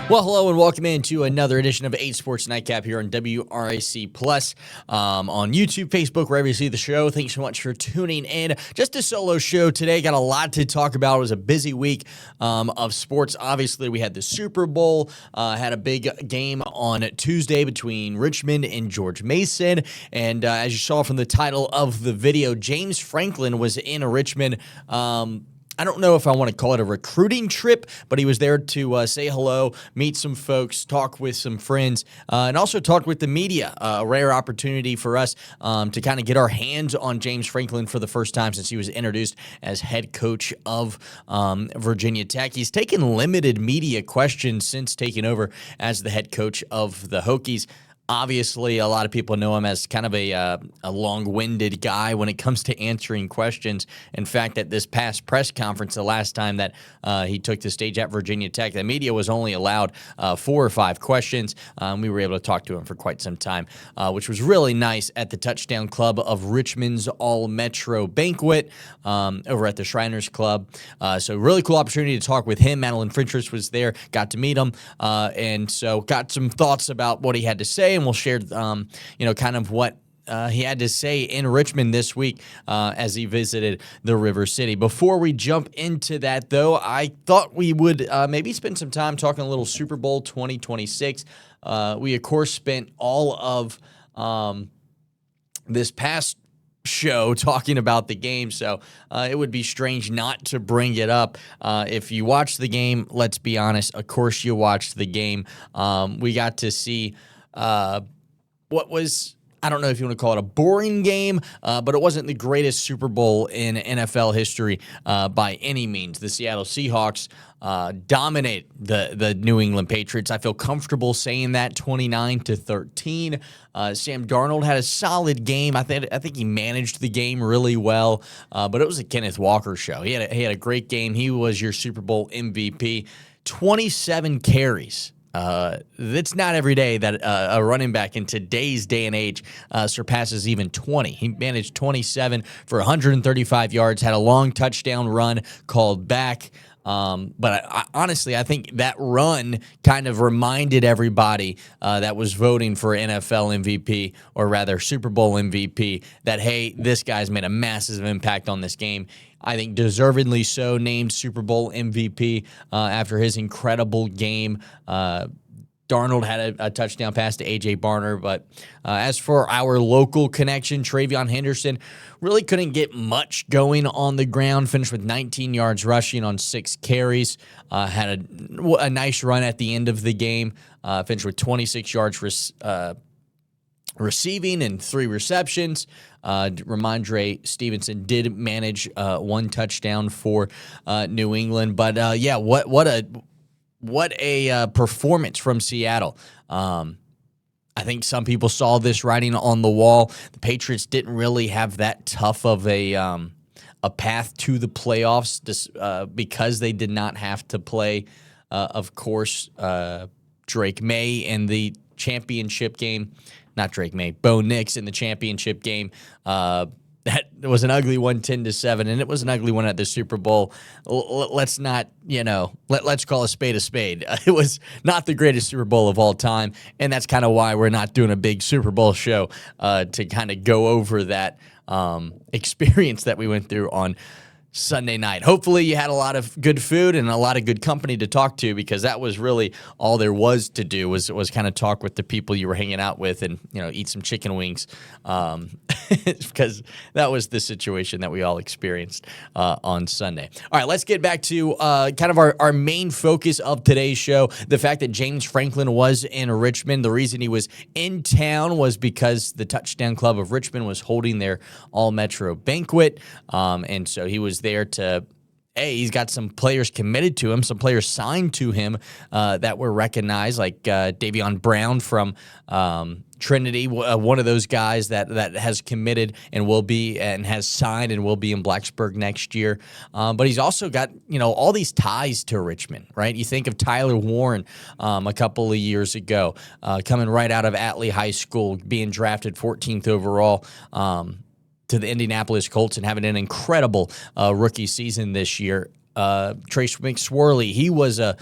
Well, hello and welcome into another edition of 8Sports Nightcap here on WRAC Plus on YouTube, Facebook, wherever you see the show. Thanks so much for tuning in. Just a solo show today. Got a lot to talk about. It was a busy week of sports. Obviously, we had the Super Bowl, had a big game on Tuesday between Richmond and George Mason. And as you saw from the title of the video, James Franklin was in Richmond. I don't know if I want to call it a recruiting trip, but he was there to say hello, meet some folks, talk with some friends, and also talk with the media. A rare opportunity for us to kind of get our hands on James Franklin for the first time since he was introduced as head coach of Virginia Tech. He's taken limited media questions since taking over as the head coach of the Hokies. Obviously, a lot of people know him as kind of a long-winded guy when it comes to answering questions. In fact, at this past press conference, the last time that he took the stage at Virginia Tech, the media was only allowed 4 or 5 questions. We were able to talk to him for quite some time, which was really nice at the Touchdown Club of Richmond's All-Metro Banquet over at the Shriners Club. So really cool opportunity to talk with him. Madeline Frentress was there, got to meet him, and so got some thoughts about what he had to say. And we'll share, kind of what he had to say in Richmond this week as he visited the River City. Before we jump into that, though, I thought we would maybe spend some time talking a little Super Bowl 2026. We, of course, spent all of this past show talking about the game, so it would be strange not to bring it up. If you watched the game, let's be honest, of course you watched the game. We got to see what was, I don't know if you want to call it a boring game, but it wasn't the greatest Super Bowl in NFL history by any means. The Seattle Seahawks dominate the New England Patriots. I feel comfortable saying that, 29-13. Sam Darnold had a solid game. I think he managed the game really well, but it was a Kenneth Walker show. He had a great game. He was your Super Bowl MVP. 27 carries. It's not every day that a running back in today's day and age surpasses even 20. He managed 27 for 135 yards, had a long touchdown run called back. But honestly, I think that run kind of reminded everybody that was voting for NFL MVP, or rather Super Bowl MVP, that, hey, this guy's made a massive impact on this game. I think deservedly so, named Super Bowl MVP after his incredible game. Darnold had a touchdown pass to A.J. Barner, but as for our local connection, Travion Henderson really couldn't get much going on the ground, finished with 19 yards rushing on 6 carries, had a nice run at the end of the game, finished with 26 yards receiving and 3 receptions. Ramondre Stevenson did manage 1 touchdown for New England, but what a performance from Seattle. I think some people saw this writing on the wall. The Patriots didn't really have that tough of a path to the playoffs because they did not have to play, of course, Drake May in the championship game. Not Drake May, Bo Nix in the championship game. That was an ugly one, 10-7, and it was an ugly one at the Super Bowl. Let's not, let's call a spade a spade. It was not the greatest Super Bowl of all time, and that's kind of why we're not doing a big Super Bowl show to kind of go over that experience that we went through on Sunday night. Hopefully you had a lot of good food and a lot of good company to talk to, because that was really all there was to do was kind of talk with the people you were hanging out with and, eat some chicken wings, because that was the situation that we all experienced on Sunday. All right, let's get back to kind of our main focus of today's show, the fact that James Franklin was in Richmond. The reason he was in town was because the Touchdown Club of Richmond was holding their All-Metro Banquet, and so he was there to, he's got some players committed to him, some players signed to him that were recognized, like Davion Brown from Trinity, one of those guys that has committed and will be and has signed and will be in Blacksburg next year. But he's also got, all these ties to Richmond, right? You think of Tyler Warren a couple of years ago, coming right out of Atlee High School, being drafted 14th overall to the Indianapolis Colts and having an incredible rookie season this year. Trace McSorley, he was a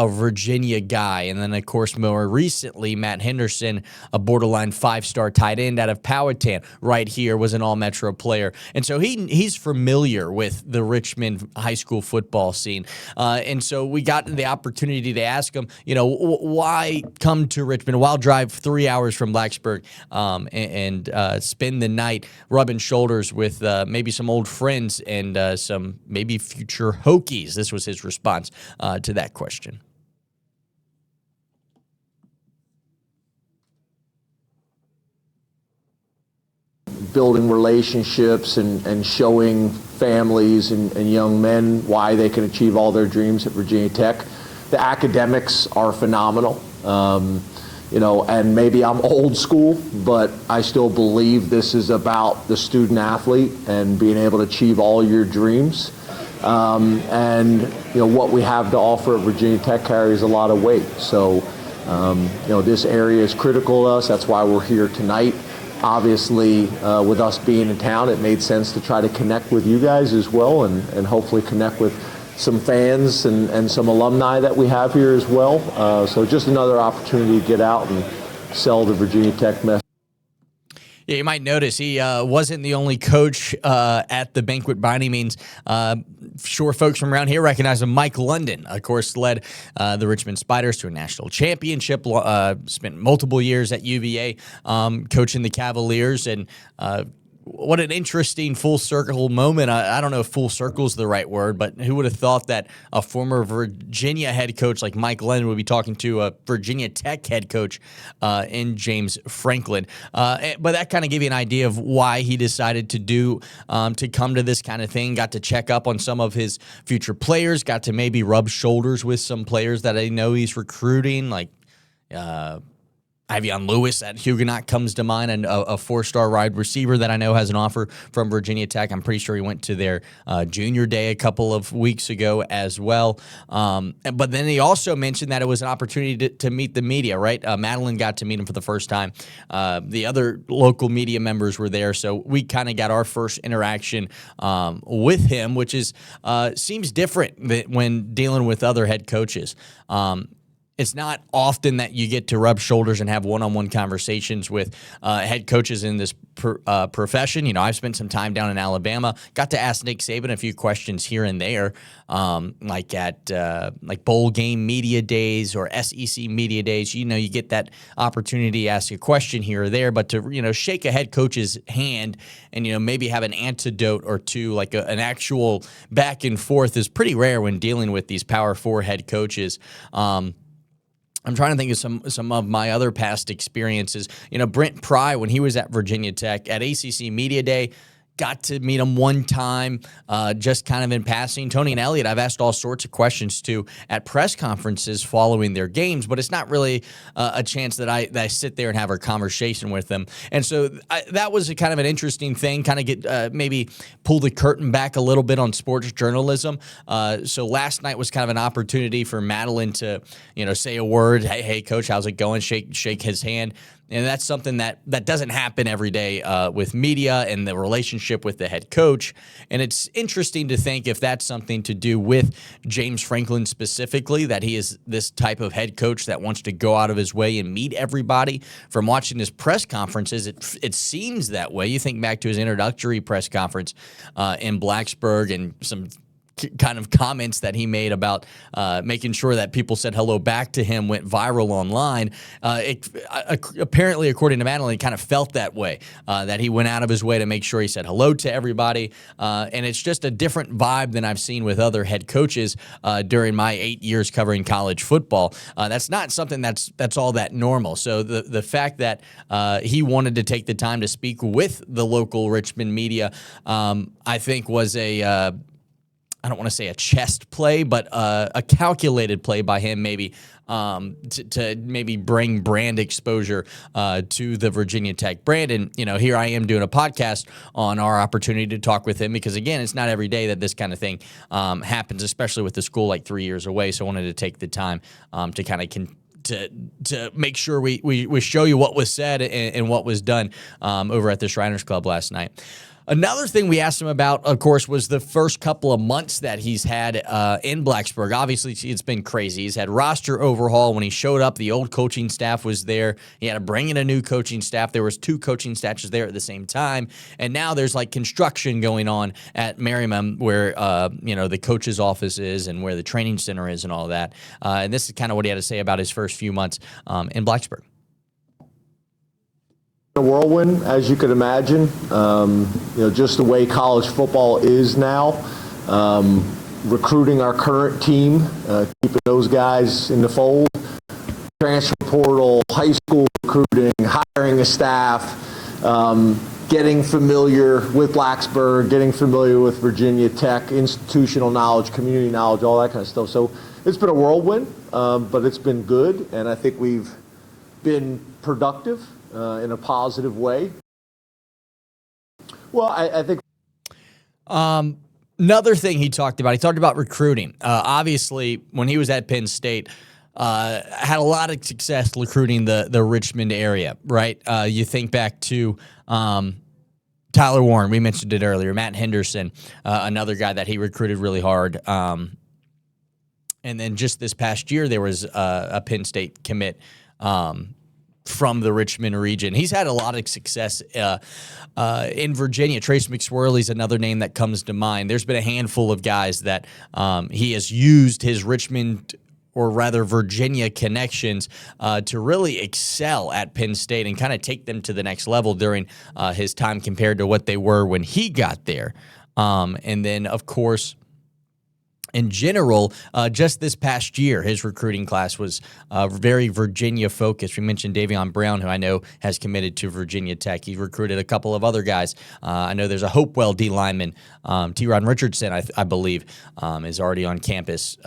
Virginia guy. And then, of course, more recently, Matt Henderson, a borderline 5-star tight end out of Powhatan, right here, was an all-Metro player. And so he's familiar with the Richmond high school football scene. And so we got the opportunity to ask him, why come to Richmond? Why drive 3 hours from Blacksburg and spend the night rubbing shoulders with maybe some old friends and some maybe future Hokies? This was his response to that question. Building relationships and showing families and young men why they can achieve all their dreams at Virginia Tech. The academics are phenomenal. And maybe I'm old school, but I still believe this is about the student athlete and being able to achieve all your dreams. What we have to offer at Virginia Tech carries a lot of weight. So, this area is critical to us. That's why we're here tonight. Obviously, with us being in town, it made sense to try to connect with you guys as well and hopefully connect with some fans and some alumni that we have here as well. So just another opportunity to get out and sell the Virginia Tech message. Yeah, you might notice he wasn't the only coach at the banquet by any means. Sure, folks from around here recognize him. Mike London, of course, led the Richmond Spiders to a national championship, spent multiple years at UVA coaching the Cavaliers, and what an interesting full circle moment. I don't know if full circle is the right word, but who would have thought that a former Virginia head coach like Mike Lennon would be talking to a Virginia Tech head coach in James Franklin. But that kind of gave you an idea of why he decided to come to this kind of thing. Got to check up on some of his future players, got to maybe rub shoulders with some players that I know he's recruiting, like Ivion Lewis at Huguenot comes to mind, and a 4-star wide receiver that I know has an offer from Virginia Tech. I'm pretty sure he went to their junior day a couple of weeks ago as well. But then he also mentioned that it was an opportunity to meet the media, right? Madeline got to meet him for the first time. The other local media members were there, so we kind of got our first interaction with him, which seems different when dealing with other head coaches. It's not often that you get to rub shoulders and have one-on-one conversations with head coaches in this profession. I've spent some time down in Alabama, got to ask Nick Saban a few questions here and there, like at bowl game media days or SEC media days. You get that opportunity to ask a question here or there, but to shake a head coach's hand and maybe have an antidote or two, like an actual back and forth, is pretty rare when dealing with these Power 4 head coaches. I'm trying to think of some of my other past experiences. Brent Pry, when he was at Virginia Tech at ACC Media Day, got to meet him one time, just kind of in passing. Tony and Elliott, I've asked all sorts of questions to at press conferences following their games, but it's not really a chance that I sit there and have a conversation with them. And so that was a kind of an interesting thing, kind of get maybe pull the curtain back a little bit on sports journalism. So last night was kind of an opportunity for Madeline to, say a word. Hey, coach, how's it going? Shake his hand. And that's something that doesn't happen every day with media and the relationship with the head coach. And it's interesting to think if that's something to do with James Franklin specifically, that he is this type of head coach that wants to go out of his way and meet everybody. From watching his press conferences, it seems that way. You think back to his introductory press conference in Blacksburg and some kind of comments that he made about making sure that people said hello back to him went viral online. Apparently, according to Madeline, he kind of felt that way, that he went out of his way to make sure he said hello to everybody. And it's just a different vibe than I've seen with other head coaches during my 8 years covering college football. That's not something that's all that normal. So the fact that he wanted to take the time to speak with the local Richmond media, I think was I don't want to say a chest play, but a calculated play by him maybe to maybe bring brand exposure to the Virginia Tech brand. And, here I am doing a podcast on our opportunity to talk with him because, again, it's not every day that this kind of thing happens, especially with the school like 3 years away. So I wanted to take the time to kind of to make sure we show you what was said and what was done over at the Shriners Club last night. Another thing we asked him about, of course, was the first couple of months that he's had in Blacksburg. Obviously, it's been crazy. He's had roster overhaul. When he showed up, the old coaching staff was there. He had to bring in a new coaching staff. There was 2 coaching staffs there at the same time. And now there's like construction going on at Merriman where, the coach's office is and where the training center is and all that. And this is kind of what he had to say about his first few months in Blacksburg. A whirlwind, as you could imagine. Just the way college football is now. Recruiting our current team, keeping those guys in the fold. Transfer portal, high school recruiting, hiring a staff, getting familiar with Blacksburg, getting familiar with Virginia Tech, institutional knowledge, community knowledge, all that kind of stuff. So it's been a whirlwind, but it's been good, and I think we've been productive. In a positive way. Well, I think. Another thing he talked about recruiting. Obviously, when he was at Penn State, had a lot of success recruiting the Richmond area, right? You think back to Tyler Warren, we mentioned it earlier, Matt Henderson, another guy that he recruited really hard. And then just this past year, there was a Penn State commit from the Richmond region. He's had a lot of success in Virginia. Trace McSwirly's another name that comes to mind. There's been a handful of guys that he has used his Richmond, or rather Virginia, connections to really excel at Penn State and kind of take them to the next level during his time compared to what they were when he got there. And then, of course, in general, just this past year, his recruiting class was very Virginia-focused. We mentioned Davion Brown, who I know has committed to Virginia Tech. He recruited a couple of other guys. I know there's a Hopewell D lineman, T-Ron Richardson, I believe, is already on campus.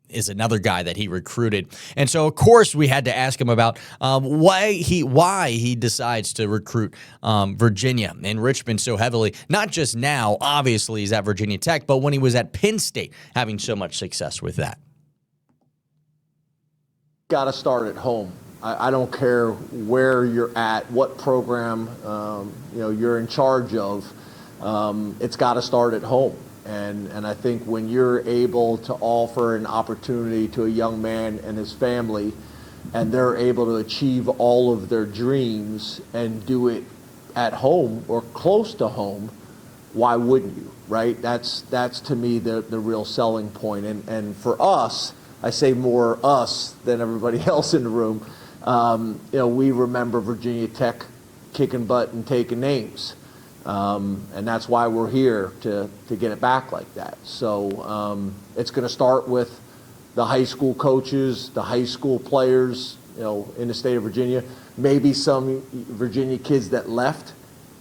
Is another guy that he recruited. And so, of course, we had to ask him about why he decides to recruit Virginia and Richmond so heavily. Not just now, obviously, he's at Virginia Tech, but when he was at Penn State, having so much success with that. Got to start at home. I don't care where you're at, what program you're in charge of. It's got to start at home. And I think when you're able to offer an opportunity to a young man and his family, and they're able to achieve all of their dreams and do it at home or close to home, why wouldn't you, right? That's to me the real selling point. And for us, I say more us than everybody else in the room, we remember Virginia Tech kicking butt and taking names. And that's why we're here to get it back like that. So it's going to start with the high school coaches, the high school players, in the state of Virginia, maybe some Virginia kids that left,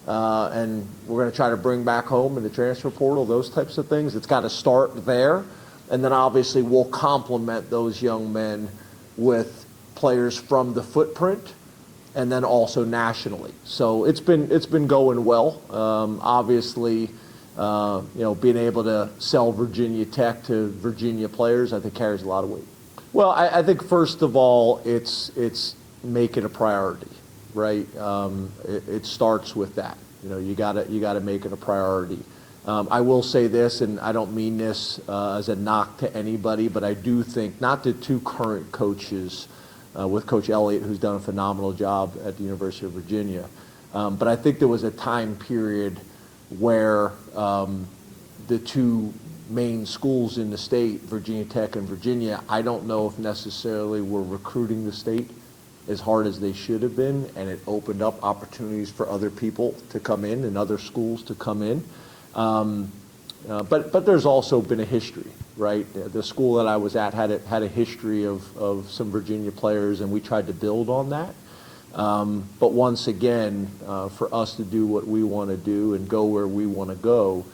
and we're going to try to bring back home in the transfer portal, those types of things. It's got to start there. And then obviously we'll complement those young men with players from the footprint, and then also nationally. So it's been going well. Obviously, being able to sell Virginia Tech to Virginia players, I think carries a lot of weight. Well, I think first of all, it's make it a priority, right? It starts with that. You gotta make it a priority. I will say this, and I don't mean this as a knock to anybody, but I do think not the 2 current coaches. With Coach Elliott, who's done a phenomenal job at the University of Virginia. But I think there was a time period where the 2 main schools in the state, Virginia Tech and Virginia, I don't know if necessarily were recruiting the state as hard as they should have been, and it opened up opportunities for other people to come in and other schools to come in. But there's also been a history, right? The school that I was at had a history of some Virginia players, and we tried to build on that. But once again, for us to do what we want to do and go where we want to go,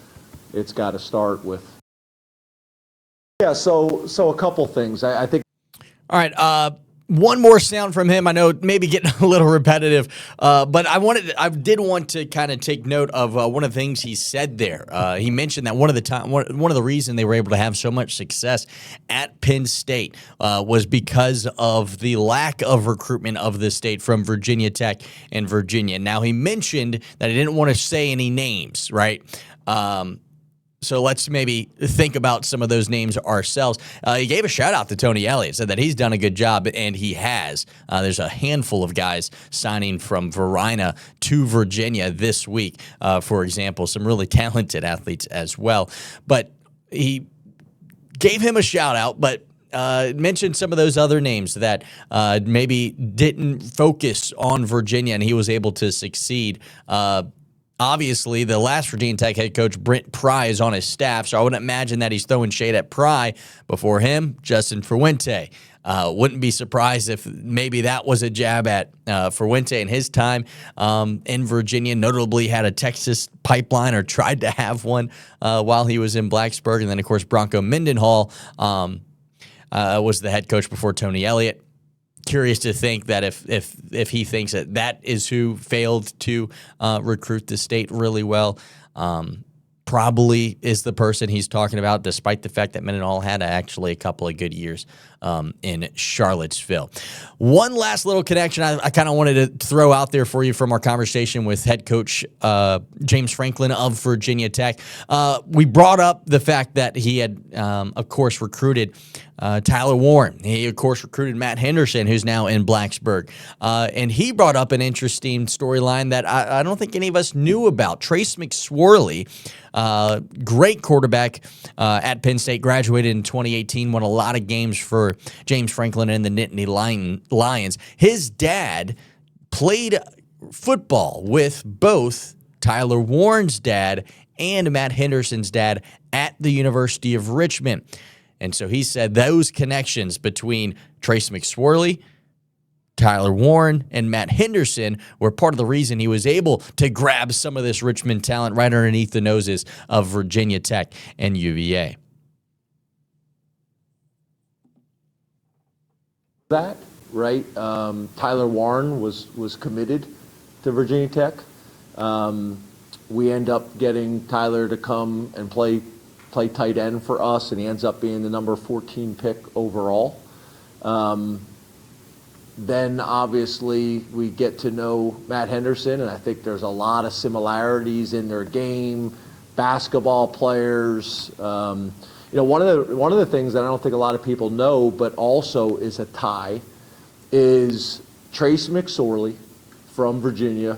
it's got to start with. Yeah, so a couple things. I think. All right. one more sound from him. I know maybe getting a little repetitive, but I did want to kind of take note of one of the things he said there. He mentioned that one of the reasons they were able to have so much success at Penn State was because of the lack of recruitment of the state from Virginia Tech and Virginia. Now, he mentioned that he didn't want to say any names, right? So let's maybe think about some of those names ourselves. He gave a shout out to Tony Elliott, said that he's done a good job, and he has. There's a handful of guys signing from Verina to Virginia this week, for example, some really talented athletes as well. But he gave him a shout out, but mentioned some of those other names that maybe didn't focus on Virginia, and he was able to succeed. Obviously, the last Virginia Tech head coach, Brent Pry, is on his staff, so I wouldn't imagine that he's throwing shade at Pry. Before him, Justin Fuente. Wouldn't be surprised if maybe that was a jab at Fuente in his time in Virginia. Notably had a Texas pipeline, or tried to have one while he was in Blacksburg. And then, of course, Bronco Mendenhall was the head coach before Tony Elliott. Curious to think that if he thinks that is who failed to recruit the state really well, probably is the person he's talking about, despite the fact that Mendenhall had actually a couple of good years in Charlottesville. One last little connection I kind of wanted to throw out there for you from our conversation with head coach James Franklin of Virginia Tech. We brought up the fact that he had, of course, recruited Tyler Warren. He, of course, recruited Matt Henderson, who's now in Blacksburg. And he brought up an interesting storyline that I don't think any of us knew about. Trace McSorley, great quarterback at Penn State, graduated in 2018, won a lot of games for James Franklin and the Nittany Lions. His dad played football with both Tyler Warren's dad and Matt Henderson's dad at the University of Richmond. And so he said those connections between Trace McSorley, Tyler Warren, and Matt Henderson were part of the reason he was able to grab some of this Richmond talent right underneath the noses of Virginia Tech and UVA. That, right? Tyler Warren was committed to Virginia Tech. We end up getting Tyler to come and play tight end for us, and he ends up being the number 14 pick overall. Then obviously we get to know Matt Henderson, and I think there's a lot of similarities in their game, basketball players. One of the things that I don't think a lot of people know, but also is a tie, is Trace McSorley from Virginia,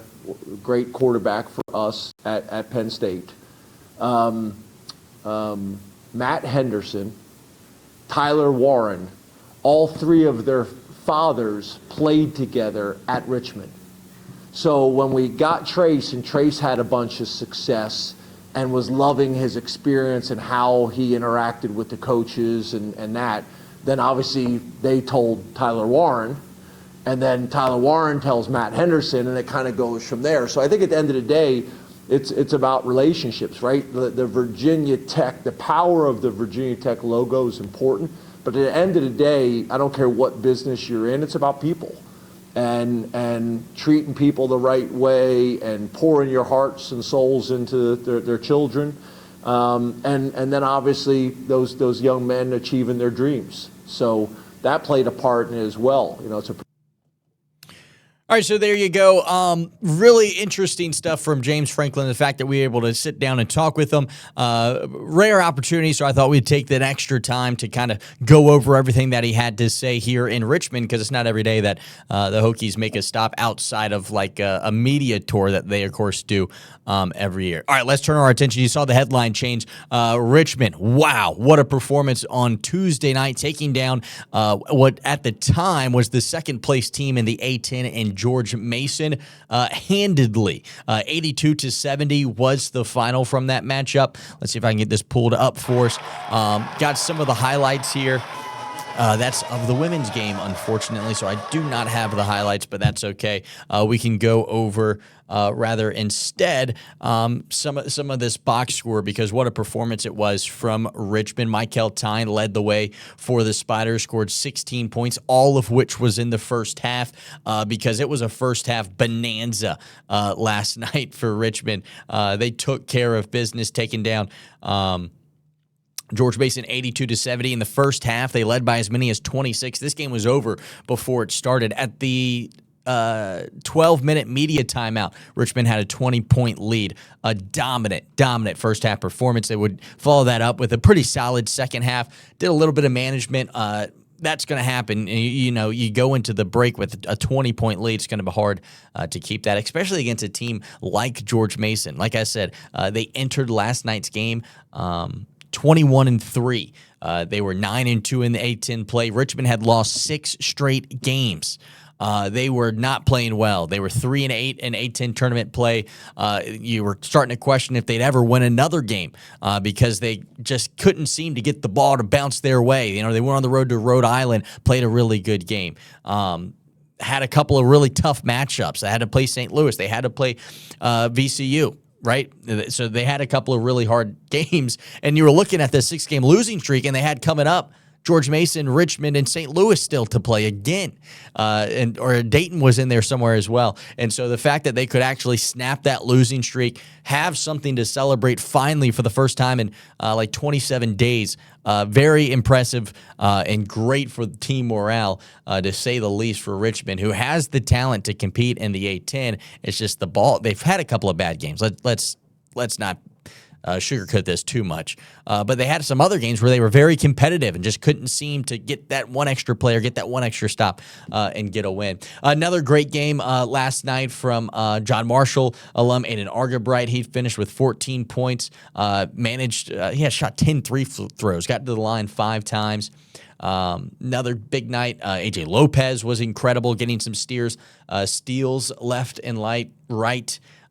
great quarterback for us at Penn State. Matt Henderson, Tyler Warren, all three of their fathers played together at Richmond. So when we got Trace, and Trace had a bunch of success and was loving his experience and how he interacted with the coaches and that, then obviously they told Tyler Warren, and then Tyler Warren tells Matt Henderson, and it kind of goes from there. So I think at the end of the day, it's about relationships, right? The Virginia Tech, the power of the Virginia Tech logo is important, but at the end of the day, I don't care what business you're in, it's about people and treating people the right way and pouring your hearts and souls into their children, and then obviously those young men achieving their dreams. So that played a part in it as well. It's a All right, so there you go. Really interesting stuff from James Franklin. The fact that we were able to sit down and talk with him. Rare opportunity, so I thought we'd take that extra time to kind of go over everything that he had to say here in Richmond, because it's not every day that the Hokies make a stop outside of like a media tour that they, of course, do every year. All right, let's turn our attention. You saw the headline change. Richmond, wow, what a performance on Tuesday night, taking down what at the time was the second-place team in the A-10 and George Mason handedly. 82-70 was the final from that matchup. Let's see if I can get this pulled up for us. Got some of the highlights here. That's of the women's game, unfortunately, so I do not have the highlights, but that's okay. We can go over instead some of this box score, because what a performance it was from Richmond. Michael Tyne led the way for the Spiders, scored 16 points, all of which was in the first half, because it was a first half bonanza last night for Richmond. They took care of business, taking down George Mason 82-70 in the first half. They led by as many as 26. This game was over before it started. At the 12-minute media timeout, Richmond had a 20-point lead. A dominant first half performance. They would follow that up with a pretty solid second half. Did a little bit of management. That's going to happen. You go into the break with a 20-point lead. It's going to be hard to keep that, especially against a team like George Mason. Like I said, they entered last night's game 21-3. They were 9-2 in the A-10 play. Richmond had lost 6 straight games. They were not playing well. They were 3-8 in A-10 tournament play. You were starting to question if they'd ever win another game because they just couldn't seem to get the ball to bounce their way. They went on the road to Rhode Island, played a really good game. Had a couple of really tough matchups. They had to play St. Louis. They had to play VCU. Right? So they had a couple of really hard games, and you were looking at the 6-game losing streak, and they had coming up George Mason, Richmond, and St. Louis still to play again. Or Dayton was in there somewhere as well. And so the fact that they could actually snap that losing streak, have something to celebrate finally for the first time in 27 days, very impressive and great for team morale, to say the least, for Richmond, who has the talent to compete in the A-10. It's just the ball. They've had a couple of bad games. Let's not sugarcoat this too much. But they had some other games where they were very competitive and just couldn't seem to get that one extra player, get that one extra stop, and get a win. Another great game last night from John Marshall alum Aiden Argabright. He finished with 14 points, he had shot 10 free throws, got to the line 5 times. Another big night. AJ Lopez was incredible, getting some steals left and right.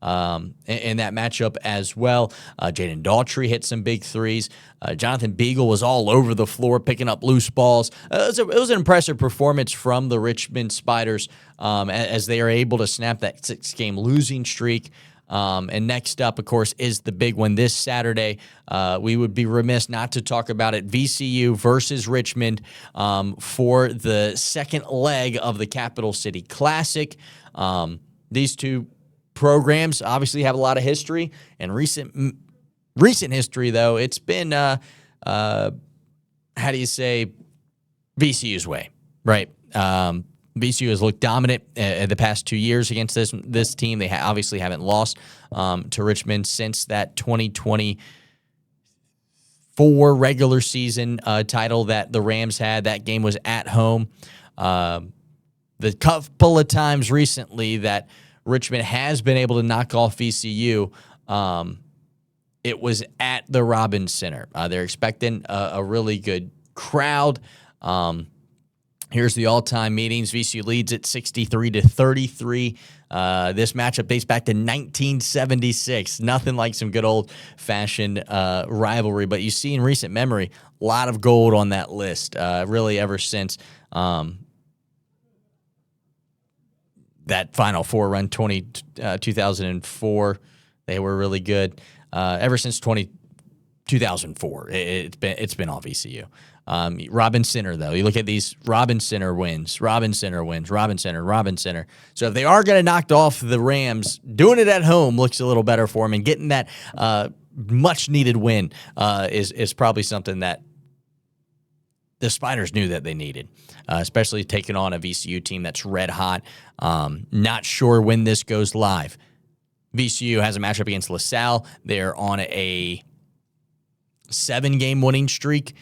In that matchup as well. Jaden Daughtry hit some big threes. Jonathan Beagle was all over the floor picking up loose balls. It was an impressive performance from the Richmond Spiders as they are able to snap that 6-game losing streak. And next up, of course, is the big one this Saturday. We would be remiss not to talk about it. VCU versus Richmond for the second leg of the Capital City Classic. These two programs obviously have a lot of history, and recent history, though, it's been VCU's way, right? VCU has looked dominant the past 2 years against this team. They obviously haven't lost to Richmond since that 2024 regular season title that the Rams had. That game was at home. The couple of times recently that Richmond has been able to knock off VCU, it was at the Robins Center. They're expecting a really good crowd. Here's the all-time meetings. VCU leads at 63-33. This matchup dates back to 1976. Nothing like some good old-fashioned rivalry. But you see in recent memory, a lot of gold on that list, really ever since that Final Four run, 2004. They were really good. Ever since 2004, it's been all VCU. Robins Center, though, you look at these Robins Center wins. So if they are going to knock off the Rams, doing it at home looks a little better for them, and getting that much-needed win is probably something that the Spiders knew that they needed, especially taking on a VCU team that's red hot. Not sure when this goes live. VCU has a matchup against LaSalle. They're on a 7-game winning streak.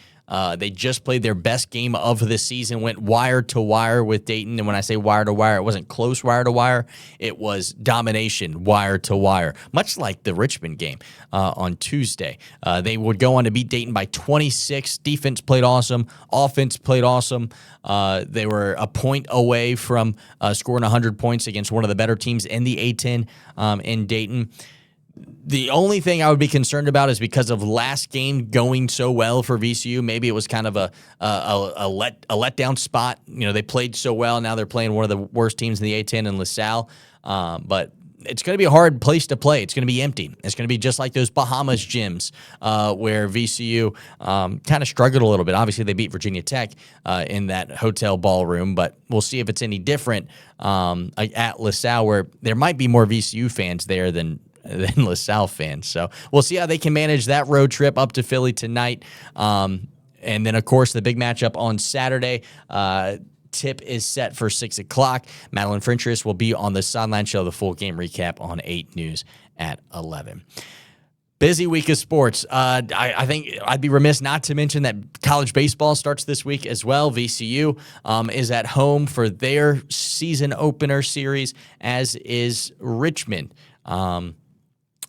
They just played their best game of the season, went wire to wire with Dayton. And when I say wire to wire, it wasn't close wire to wire. It was domination wire to wire, much like the Richmond game on Tuesday. They would go on to beat Dayton by 26. Defense played awesome. Offense played awesome. They were a point away from scoring 100 points against one of the better teams in the A-10 in Dayton. The only thing I would be concerned about is because of last game going so well for VCU. Maybe it was kind of a letdown spot. You know, they played so well. Now they're playing one of the worst teams in the A-10 in LaSalle. But it's going to be a hard place to play. It's going to be empty. It's going to be just like those Bahamas gyms where VCU kind of struggled a little bit. Obviously, they beat Virginia Tech in that hotel ballroom, but we'll see if it's any different at LaSalle, where there might be more VCU fans there than LaSalle fans. So we'll see how they can manage that road trip up to Philly tonight. And then, of course, the big matchup on Saturday. Tip is set for 6 o'clock. Madeline Frentress will be on the sideline show, the full game recap on 8 News at 11. Busy week of sports. I think I'd be remiss not to mention that college baseball starts this week as well. VCU is at home for their season opener series, as is Richmond.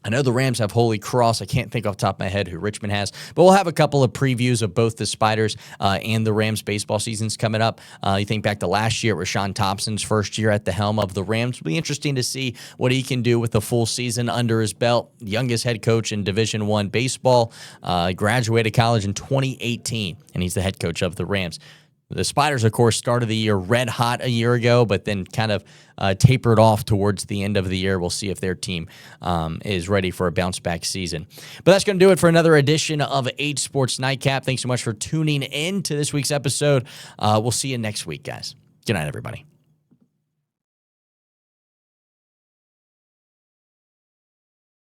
I know the Rams have Holy Cross. I can't think off the top of my head who Richmond has, but we'll have a couple of previews of both the Spiders and the Rams baseball seasons coming up. You think back to last year, it was Sean Thompson's first year at the helm of the Rams. It'll be interesting to see what he can do with the full season under his belt. Youngest head coach in Division I baseball, graduated college in 2018, and he's the head coach of the Rams. The Spiders, of course, started the year red hot a year ago, but then kind of tapered off towards the end of the year. We'll see if their team is ready for a bounce-back season. But that's going to do it for another edition of 8 Sports Nightcap. Thanks so much for tuning in to this week's episode. We'll see you next week, guys. Good night, everybody.